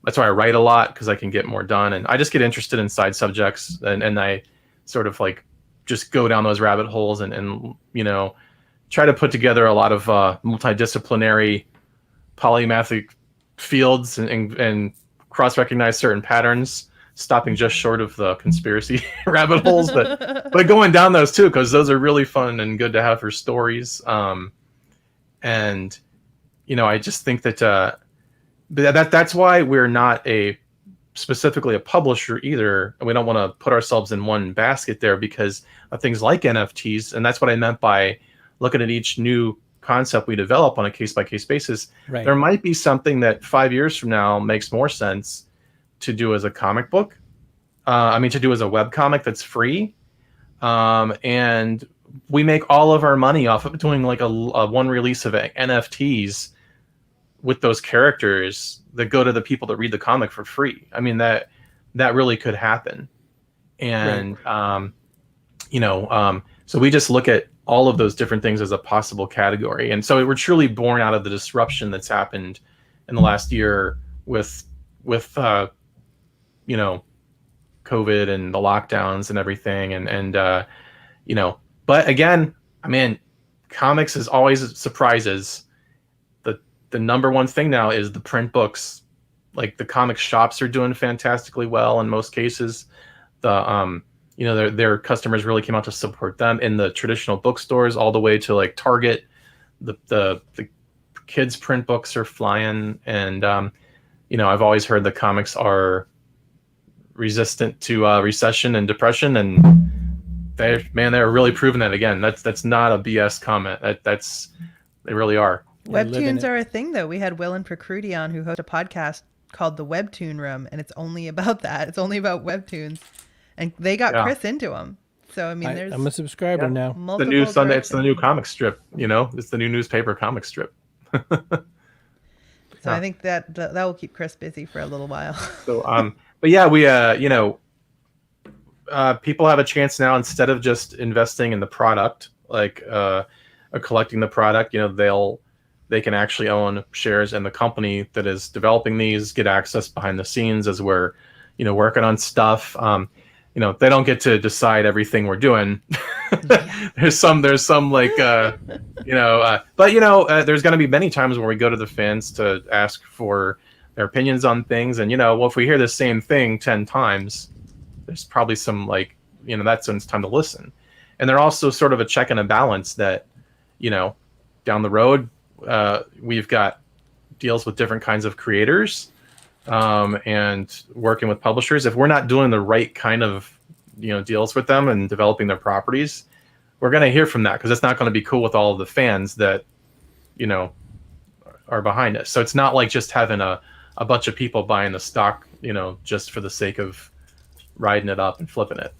That's why I write a lot, because I can get more done. And I just get interested in side subjects, and I sort of like just go down those rabbit holes and you know, try to put together a lot of multidisciplinary polymathic fields and cross-recognize certain patterns, stopping just short of the conspiracy rabbit holes, but going down those too, because those are really fun and good to have for stories. And I just think that that's why we're not specifically a publisher either. And we don't want to put ourselves in one basket there because of things like NFTs. And that's what I meant by looking at each new concept we develop on a case-by-case basis.
Right.
There might be something that 5 years from now makes more sense to do as a comic book. To do as a webcomic that's free. And we make all of our money off of doing like a one release of NFTs with those characters that go to the people that read the comic for free. I mean, that really could happen. And,
right.
So we just look at all of those different things as a possible category. And so we're truly born out of the disruption that's happened in the last year with COVID and the lockdowns and everything. But again, I mean, comics is always surprises. The number one thing now is the print books. Like the comic shops are doing fantastically well in most cases. Their customers really came out to support them in the traditional bookstores, all the way to like Target. The kids' print books are flying, and I've always heard the comics are resistant to recession and depression, and they're really proving that again. That's not a BS comment. They really are.
Webtoons are a thing, though. We had Will and Prakriti on, who host a podcast called The Webtoon Room, and it's only about that. It's only about webtoons, and they got Chris into them. So I mean,
I'm a subscriber now.
The new Sunday. It's the new comic strip. It's the new newspaper comic strip.
So I think that will keep Chris busy for a little while.
So but yeah, we people have a chance now, instead of just investing in the product, like or collecting the product. They can actually own shares in the company that is developing these, get access behind the scenes as we're, working on stuff. They don't get to decide everything we're doing. Yeah. there's some like, but there's going to be many times where we go to the fans to ask for their opinions on things. And, if we hear the same thing 10 times, there's probably some like, that's when it's time to listen. And they're also sort of a check and a balance that, down the road, we've got deals with different kinds of creators and working with publishers. If we're not doing the right kind of deals with them and developing their properties, we're going to hear from that, because it's not going to be cool with all of the fans that are behind us. So it's not like just having a bunch of people buying the stock just for the sake of riding it up and flipping it.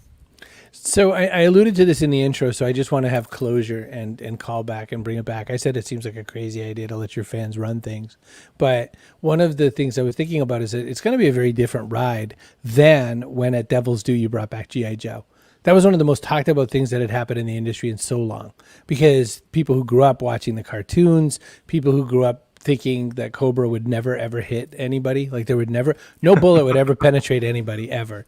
So I alluded to this in the intro, so I just want to have closure and call back and bring it back. I said it seems like a crazy idea to let your fans run things. But one of the things I was thinking about is that it's going to be a very different ride than when at Devil's Due you brought back G.I. Joe. That was one of the most talked about things that had happened in the industry in so long, because people who grew up watching the cartoons, people who grew up thinking that Cobra would never ever hit anybody, like there would never, no bullet would ever penetrate anybody ever,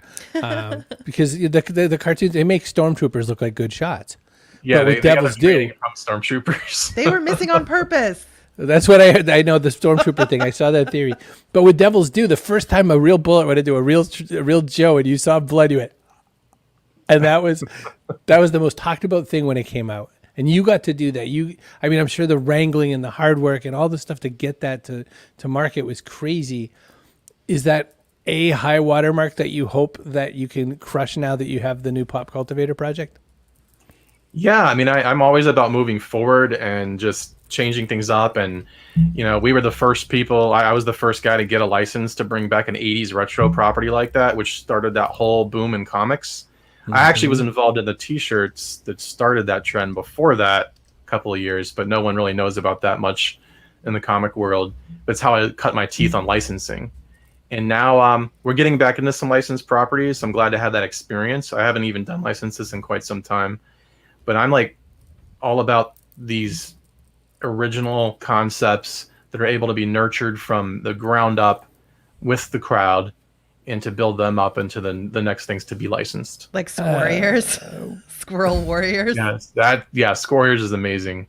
because the cartoons, they make stormtroopers look like good shots.
Yeah,
but with Devil's Due,
from stormtroopers,
they were missing on purpose.
That's what I heard. I know the stormtrooper thing. I saw that theory. But with Devil's Due, the first time a real bullet went into a real Joe and you saw blood, you went, and that was the most talked about thing when it came out. And you got to do that. I'm sure the wrangling and the hard work and all the stuff to get that to market was crazy. Is that a high watermark that you hope that you can crush now that you have the new Pop Cultivator project?
Yeah, I'm always about moving forward and just changing things up. And, we were the first people, I was the first guy to get a license to bring back an 80s retro property like that, which started that whole boom in comics. Mm-hmm. I actually was involved in the t-shirts that started that trend before that couple of years, but no one really knows about that much in the comic world. But it's how I cut my teeth on licensing. And now we're getting back into some licensed properties. I'm glad to have that experience. I haven't even done licenses in quite some time. But I'm like all about these original concepts that are able to be nurtured from the ground up with the crowd and to build them up into the next things to be licensed.
Like Warriors, Squirrel Warriors.
Yes, Warriors is amazing.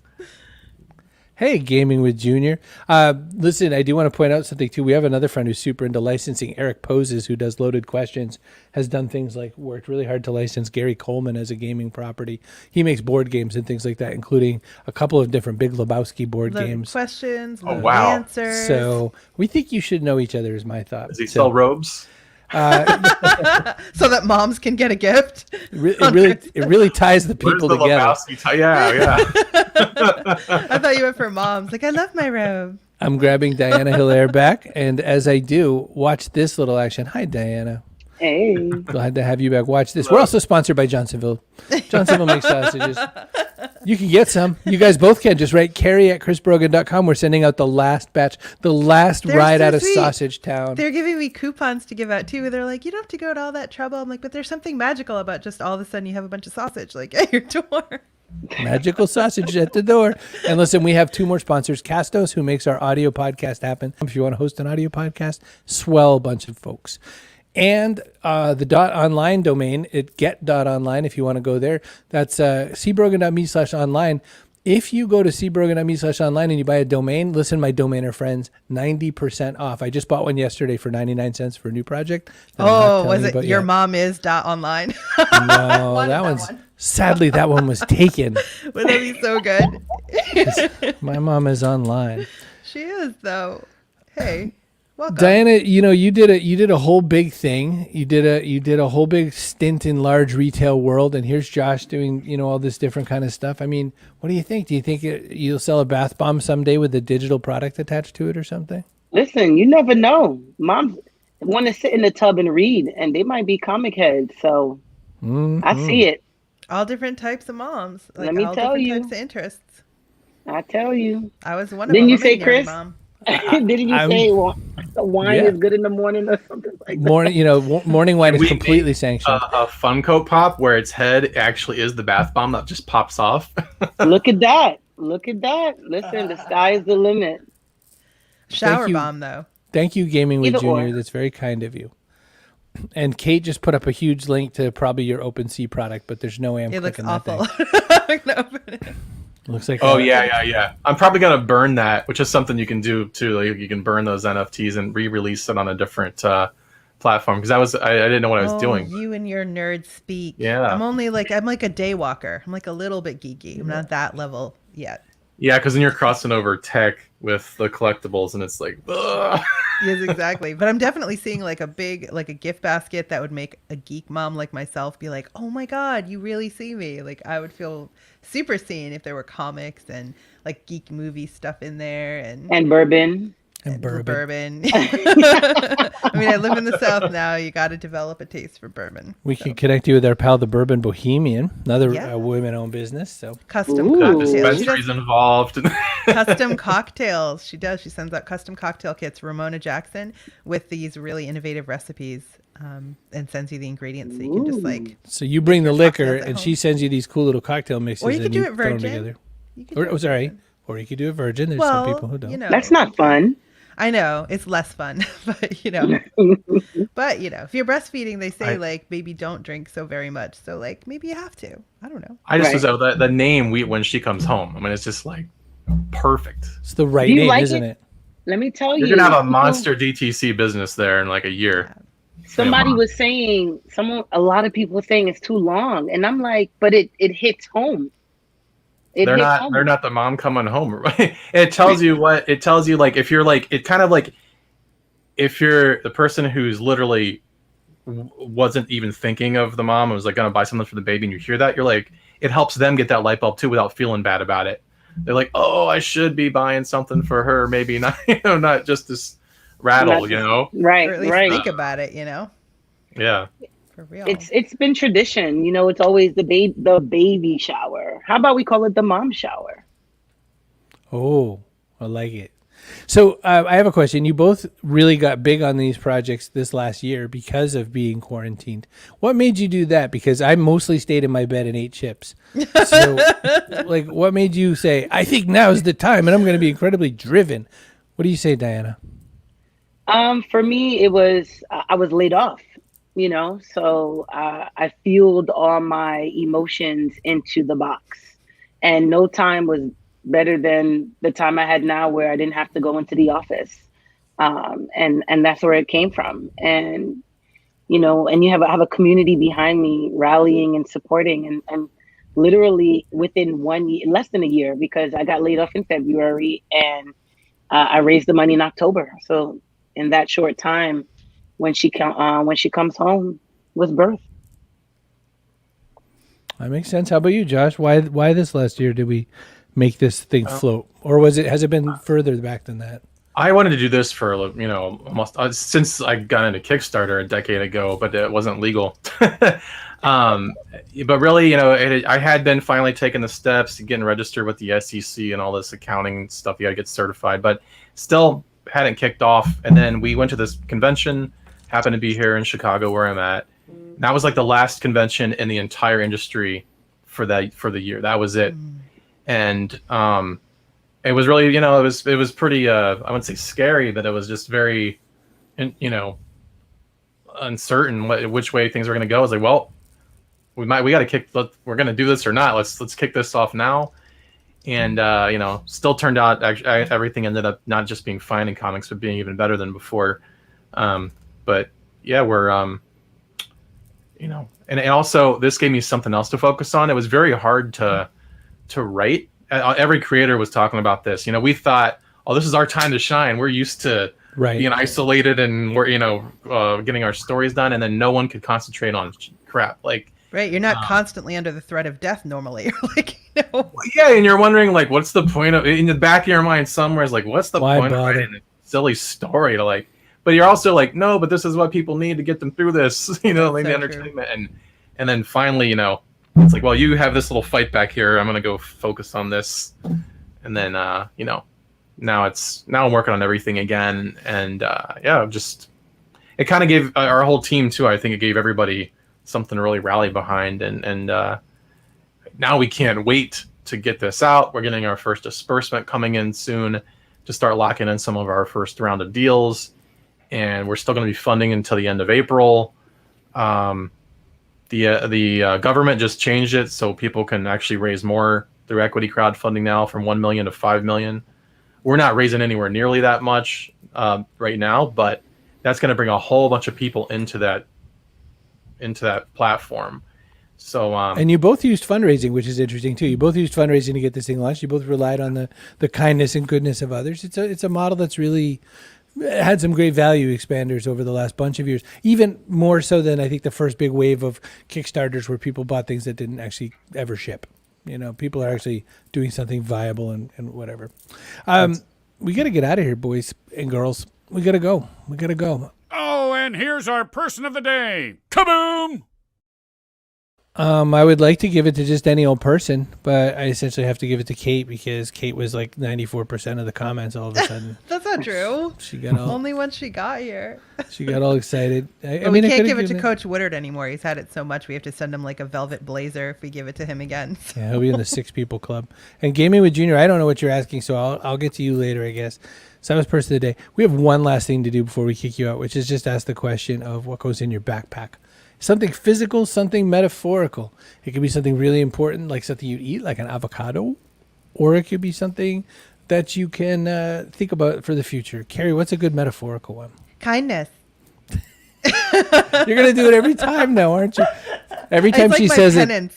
Hey, Gaming with Junior. Listen, I do want to point out something too. We have another friend who's super into licensing, Eric Poses, who does Loaded Questions, has done things like worked really hard to license Gary Coleman as a gaming property. He makes board games and things like that, including a couple of different Big Lebowski board games.
Questions,
wow.
answers.
So we think you should know each other, is my thought.
Does he sell robes?
So that moms can get a gift.
It really ties the people
Where's the
together.
Lebowski yeah.
I thought you went for moms. Like, I love my robe.
I'm grabbing Diana Hilaire back, and as I do, watch this little action. Hi, Diana.
Hey.
Glad to have you back. Watch this. We're also sponsored by Johnsonville. Johnsonville makes sausages. You can get some. You guys both can. Just write Carrie@chrisbrogan.com. We're sending out the last batch, the last
They're
ride
so
out of
sweet.
Sausage Town.
They're giving me coupons to give out too. They're like, you don't have to go to all that trouble. I'm like, but there's something magical about just all of a sudden you have a bunch of sausage like at your door.
Magical sausage at the door. And listen, we have two more sponsors. Castos, who makes our audio podcast happen. If you want to host an audio podcast, swell bunch of folks. And the .online domain at get.online, if you want to go there. That's cbrogan.me/online. If you go to cbrogan.me/online and you buy a domain, listen, my domainer friends, 90% off. I just bought one yesterday for 99 cents for a new project.
Oh, was it your mom is .online?
No,
Wanted
that one's,
one.
sadly, that one was taken.
Would that be so good?
My mom is online.
She is, though. Hey, welcome.
Diana, you did a whole big thing. You did a whole big stint in large retail world, and here's Josh doing all this different kind of stuff. I mean, what do you think? Do you think you'll sell a bath bomb someday with a digital product attached to it or something?
Listen, you never know. Moms want to sit in the tub and read, and they might be comic heads. So I see it.
All different types of moms. Like,
Let me
all
tell
different
you.
types of interests.
I tell you.
I was one of
Didn't
them.
you
I'm a
say,
nerd
Chris?
Mom.
Didn't you say wine
Yeah.
is good in the morning or something like that?
Morning wine is
We
completely
made
sanctioned.
a Funko Pop where its head actually is the bath bomb that just pops off.
Look at that. Look at that. Listen, the sky is the limit.
Shower
you.
bomb, though.
Thank you, Gaming with
Either
Junior.
or.
That's very kind of you. And Kate just put up a huge link to probably your OpenSea product, but there's no way I'm
It looks
clicking that
awful.
thing.
I'm gonna open it.
Looks like
Oh yeah. I'm probably gonna burn that, which is something you can do too. Like you can burn those NFTs and re-release it on a different platform because I didn't know what I was doing.
You and your nerd speak.
Yeah.
I'm like a day walker. I'm like a little bit geeky. I'm not that level yet.
Yeah, because then you're crossing over tech with the collectibles, and it's like, ugh.
Yes, exactly. But I'm definitely seeing like a gift basket that would make a geek mom like myself be like, oh my God, you really see me. Like I would feel super seen if there were comics and like geek movie stuff in there
And bourbon.
and bourbon.
I mean, I live in the South now. You got to develop a taste for bourbon.
We can connect you with our pal, the Bourbon Bohemian, another
Yeah.
women-owned business. So
Custom
Ooh.
cocktails. She does
Dispensaries involved.
custom cocktails. She does. She sends out custom cocktail kits. Ramona Jackson with these really innovative recipes, and sends you the ingredients so you can just like.
So you bring the liquor,
cocktails at
and
home.
she sends you these cool little cocktail mixes,
Or you
and
could do
you
it
throw them
virgin.
together.
You can do it
Sorry,
virgin.
or you could do it virgin. There's
Well,
some people who don't.
That's not fun.
I know it's less fun, but if you're breastfeeding, they say like maybe don't drink so very much. So like maybe you have to. I don't know.
I just
Right.
was the name when she comes home. I mean, it's just like perfect.
It's the right
Do you
name,
like
isn't
it?
it?
Let me tell
You're
you.
gonna have a monster DTC business there in like a year.
Somebody
Yeah.
was saying, a lot of people were saying it's too long. And I'm like, but it hits home.
They're not the mom coming home. Right? It tells you like if you're like it kind of like if you're the person who's literally wasn't even thinking of the mom and was like gonna buy something for the baby, and you hear that, you're like, it helps them get that light bulb too without feeling bad about it. They're like, oh, I should be buying something for her, maybe not, not just this rattle,
Right,
Or at least
right.
think about it.
Yeah.
For real.
It's been tradition. It's always the baby shower. How about we call it the mom shower?
Oh, I like it. So I have a question. You both really got big on these projects this last year because of being quarantined. What made you do that? Because I mostly stayed in my bed and ate chips. So, like, what made you say, I think now is the time and I'm going to be incredibly driven? What do you say, Diana?
For me, it was I was laid off, so I fueled all my emotions into the box, and no time was better than the time I had now where I didn't have to go into the office. And that's where it came from. And, you know, and I have a community behind me rallying and supporting, and literally within 1 year, less than a year, because I got laid off in February, and I raised the money in October. So in that short time, when she comes home, was birth.
That makes sense. How about you, Josh? Why this last year did we make this thing float, or has it been further back than that?
I wanted to do this for, you know, almost since I got into Kickstarter a decade ago, but it wasn't legal. But really, you know, I had been finally taking the steps, getting registered with the SEC and all this accounting stuff. You got to get certified, but still hadn't kicked off. And then we went to this convention, happened to be here in Chicago where I'm at. And that was like the last convention in the entire industry for the year. That was it. And it was really, you know, it was pretty, I wouldn't say scary, but it was just very, you know, uncertain which way things were going to go. I was like, well, we're going to do this or not. Let's kick this off now. And, you know, still turned out, everything ended up not just being fine in comics, but being even better than before. But yeah, we're, you know, and also this gave me something else to focus on. It was very hard to write. Every creator was talking about this. You know, we thought, oh, this is our time to shine. We're used to being isolated, and we're, you know, getting our stories done, and then no one could concentrate on crap. Like,
right, you're not constantly under the threat of death normally. You're like, you know.
Yeah, and you're wondering, like, what's the point of, in the back of your mind somewhere is like, what's the point of writing a silly story to, like, but you're also like, no, but this is what people need to get them through this, you know, like the entertainment. And then finally, you know, it's like, well, you have this little fight back here. I'm going to go focus on this. And then, you know, now I'm working on everything again. And yeah, just, it kind of gave our whole team too. I think it gave everybody something to really rally behind. And now we can't wait to get this out. We're getting our first disbursement coming in soon to start locking in some of our first round of deals. And we're still going to be funding until the end of April. The government just changed it so people can actually raise more through equity crowdfunding now, from 1 million to 5 million. We're not raising anywhere nearly that much right now, but that's going to bring a whole bunch of people into that platform. So
and you both used fundraising, which is interesting too. You both used fundraising to get this thing launched. You both relied on the kindness and goodness of others. It's a model that's really had some great value expanders over the last bunch of years, even more so than I think the first big wave of Kickstarters where people bought things that didn't actually ever ship. You know, people are actually doing something viable and whatever. We got to get out of here, boys and girls. We got to go.
Oh, and here's our person of the day. Kaboom!
I would like to give it to just any old person, but I essentially have to give it to Kate because Kate was like 94% of the comments all of a sudden.
That's not true.
She got
only once she got here.
She got all excited. I
mean, we can't give it to Coach Woodard anymore. He's had it so much. We have to send him like a velvet blazer if we give it to him again. So.
Yeah, he'll be in the 6 people club. And Gaming with Junior, I don't know what you're asking, so I'll get to you later, I guess. Simon's person of the day. We have one last thing to do before we kick you out, which is just ask the question of what goes in your backpack. Something physical, something metaphorical. It could be something really important, like something you eat, like an avocado, or it could be something that you can think about for the future. Carrie, what's a good metaphorical one?
Kindness.
You're going to do it every time now, aren't you? Every time she says it,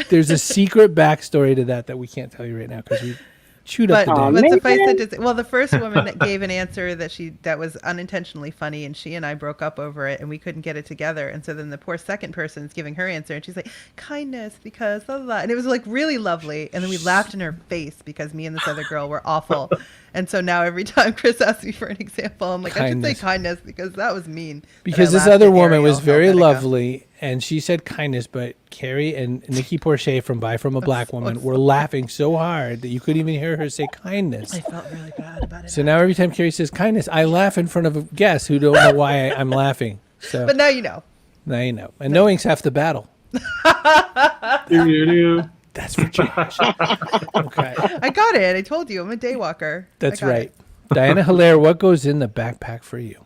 there's a secret backstory to that we can't tell you right now because we chewed up the day.
But suffice it to say, well, the first woman that gave an answer that was unintentionally funny, and she and I broke up over it, and we couldn't get it together. And so then the poor second person is giving her answer, and she's like, kindness, because blah, blah, blah. And it was like really lovely. And then we laughed in her face because me and this other girl were awful. And so now every time Chris asks me for an example, I'm like, I should say kindness because that was mean.
Because this other woman was very lovely, and she said kindness, but Carrie and Nikki Porcher from Buy From a Black Woman were laughing so hard that you couldn't even hear her say kindness.
I felt really bad about it.
So now every time Carrie says kindness, I laugh in front of guests who don't know why I'm laughing. So,
but now you know.
Now you know. And knowing's half the battle. That's for Josh. Okay.
I got it. I told you. I'm a day walker.
That's right. Diana Hilaire, what goes in the backpack for you?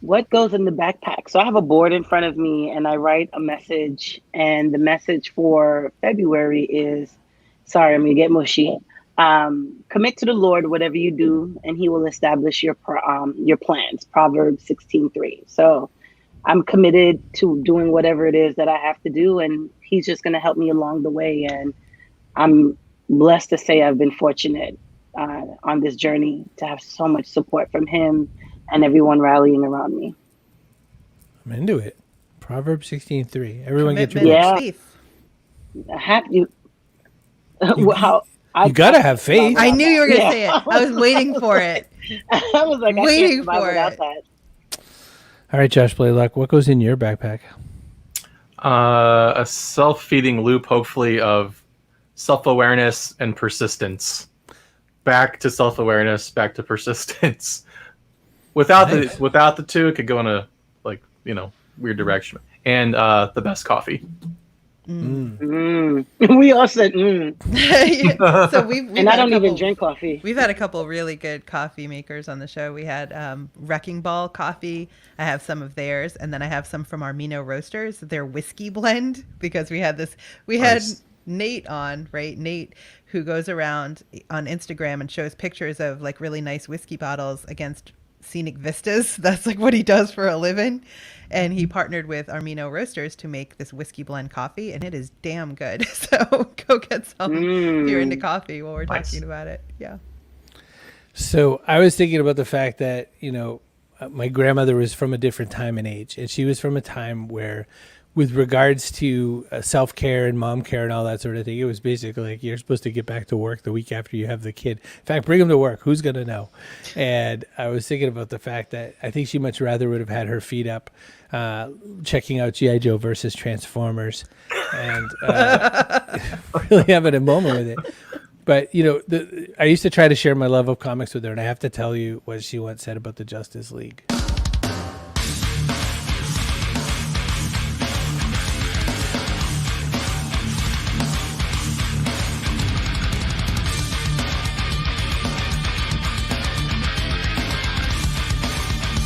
What goes in the backpack? So I have a board in front of me and I write a message. And the message for February is, sorry, I'm going to get mushy. Commit to the Lord whatever you do, and He will establish your plans. Proverbs 16:3. So I'm committed to doing whatever it is that I have to do, and He's just going to help me along the way. And I'm blessed to say I've been fortunate on this journey to have so much support from Him and everyone rallying around me.
I'm into it. Proverbs 16:3. Everyone get your
Commitment,
books.
faith.
You
gotta have faith.
I knew you were going to say it. I was waiting for it.
I was like,
Waiting
I can't survive
for
without
it.
that.
All right, Josh Blaylock, what goes in your backpack?
A self-feeding loop, hopefully, of self-awareness and persistence. Back to self-awareness, back to persistence. Without the two, it could go in a weird direction. And the best coffee.
We all said
Yeah. So we've
and I
had a
don't even
couple-
drink coffee.
We've had a couple really good coffee makers on the show. We had Wrecking Ball Coffee. I have some of theirs, and then I have some from Armino Roasters, their whiskey blend, because we had
Nice.
Nate on, right? Nate, who goes around on Instagram and shows pictures of like really nice whiskey bottles against scenic vistas. That's like what he does for a living. And he partnered with Armino Roasters to make this whiskey blend coffee, and it is damn good. So go get some if you're into coffee while we're
Nice.
talking about it. Yeah.
So I was thinking about the fact that, my grandmother was from a different time and age, and she was from a time where, with regards to self-care and mom care and all that sort of thing, it was basically like you're supposed to get back to work the week after you have the kid. In fact, bring him to work. Who's going to know? And I was thinking about the fact that I think she much rather would have had her feet up checking out G.I. Joe versus Transformers and really having a moment with it. But, I used to try to share my love of comics with her, and I have to tell you what she once said about the Justice League.